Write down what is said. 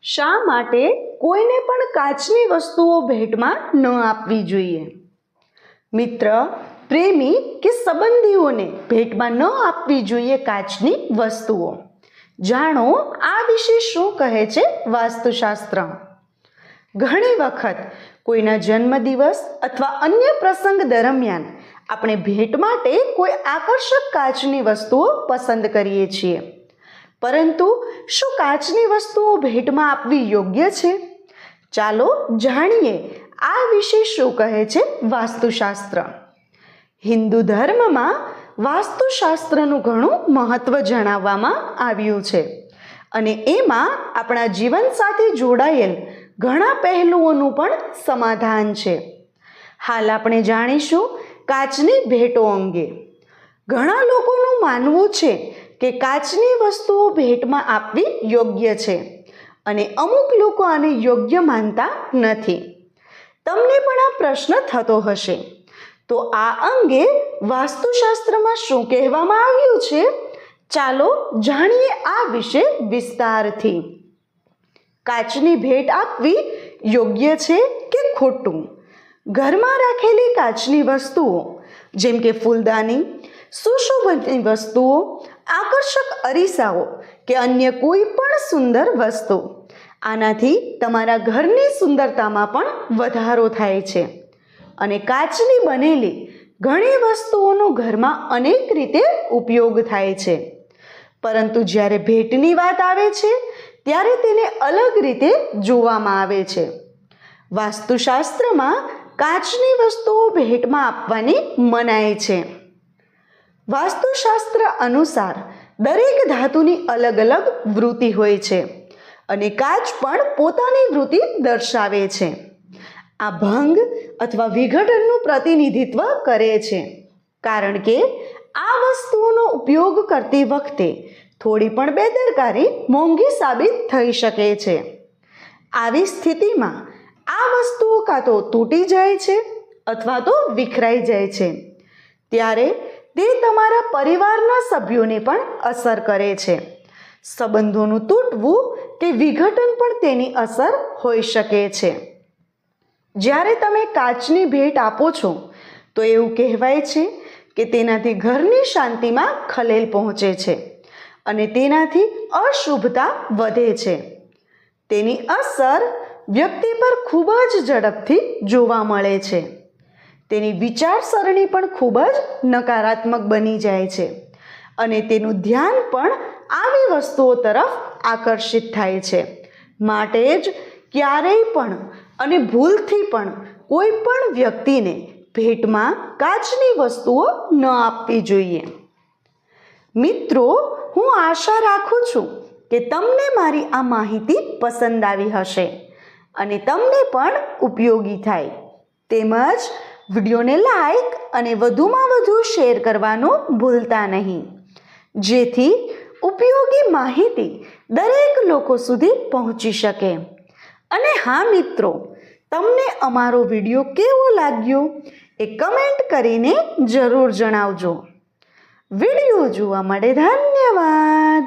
શા માટે કોઈને પણ કાચની વસ્તુઓ ભેટમાં ન આપવી જોઈએ? મિત્ર, પ્રેમી કે સંબંધીઓને ભેટમાં ન આપવી જોઈએ કાચની વસ્તુઓ. જાણો આ વિશે શું કહે છે વાસ્તુશાસ્ત્ર. ઘણી વખત કોઈના જન્મદિવસ અથવા અન્ય પ્રસંગ દરમિયાન આપણે ભેટ માટે કોઈ આકર્ષક કાચની વસ્તુઓ પસંદ કરીએ છીએ. પરંતુ શું કાચની વસ્તુઓ ભેટમાં આપવી યોગ્ય છે? ચાલો જાણીએ આ વિશે શું કહે છે વાસ્તુશાસ્ત્ર. હિન્દુ ધર્મમાં વાસ્તુશાસ્ત્રનું ઘણું મહત્વ જણાવવામાં આવ્યું છે અને એમાં આપણા જીવન સાથે જોડાયેલ ઘણા પહેલુઓનું પણ સમાધાન છે. હાલ આપણે જાણીશું કાચની ભેટો અંગે. ઘણા લોકોનું માનવું છે કે કાચની વસ્તુઓ ભેટમાં આપવી યોગ્ય છે અને અમુક લોકો આને યોગ્ય માનતા નથી. તમને પણ આ પ્રશ્ન થતો હશે. તો આ અંગે વાસ્તુશાસ્ત્રમાં શું કહેવામાં આવ્યું છે? ચાલો જાણીએ આ વિશે વિસ્તારથી. કાચની ભેટ આપવી યોગ્ય છે કે ખોટું? ઘરમાં રાખેલી કાચની વસ્તુઓ જેમ કે ફૂલદાની, સુશોભનની વસ્તુઓ, આકર્ષક અરીસાઓ કે અન્ય કોઈ પણ સુંદર વસ્તુ, આનાથી તમારા ઘરની સુંદરતામાં પણ વધારો થાય છે. અને કાચની બનેલી ઘણી વસ્તુઓનો ઘરમાં અનેક રીતે ઉપયોગ થાય છે. પરંતુ જ્યારે ભેટની વાત આવે છે ત્યારે તેને અલગ રીતે જોવામાં આવે છે. વાસ્તુશાસ્ત્રમાં કાચની વસ્તુઓ ભેટમાં આપવાની મનાઈ છે. વાસ્તુશાસ્ત્ર અનુસાર દરેક ધાતુની અલગ અલગ વૃત્તિ હોય છે અને કાચ પણ પોતાની વૃત્તિ દર્શાવે છે. આ ભંગ અથવા વિઘટનનું પ્રતિનિધિત્વ કરે છે, કારણ કે આ વસ્તુઓનો ઉપયોગ કરતી વખતે થોડી પણ બેદરકારી મોંઘી સાબિત થઈ શકે છે. આવી સ્થિતિમાં આ વસ્તુઓ કાં તો તૂટી જાય છે અથવા તો વિખરાઈ જાય છે. ત્યારે તે તમારા પરિવારના સભ્યોને પણ અસર કરે છે. સંબંધોનું તૂટવું કે વિઘટન પણ તેની અસર હોઈ શકે છે. જ્યારે તમે કાચની ભેટ આપો છો તો એવું કહેવાય છે કે તેનાથી ઘરની શાંતિમાં ખલેલ પહોંચે છે અને તેનાથી અશુભતા વધે છે. તેની અસર વ્યક્તિ પર ખૂબ જ ઝડપથી જોવા મળે છે. તેની વિચારસરણી પણ ખૂબ જ નકારાત્મક બની જાય છે અને તેનું ધ્યાન પણ આવી વસ્તુઓ તરફ આકર્ષિત થાય છે. માટે જ ક્યારેય પણ અને ભૂલથી પણ કોઈ પણ વ્યક્તિને ભેટમાં કાચની વસ્તુઓ ન આપવી જોઈએ. મિત્રો, હું આશા રાખું છું કે તમને મારી આ માહિતી પસંદ આવી હશે અને તમને પણ ઉપયોગી થાય. તેમજ વિડીયોને લાઈક અને વધુમાં વધુ શેર કરવાનું ભૂલતા નહીં, જેથી ઉપયોગી માહિતી દરેક લોકો સુધી પહોંચી શકે. અને હા મિત્રો, તમને અમારો વિડીયો કેવો લાગ્યો એ કમેન્ટ કરીને જરૂર જણાવજો. વિડીયો જોવા માટે ધન્યવાદ.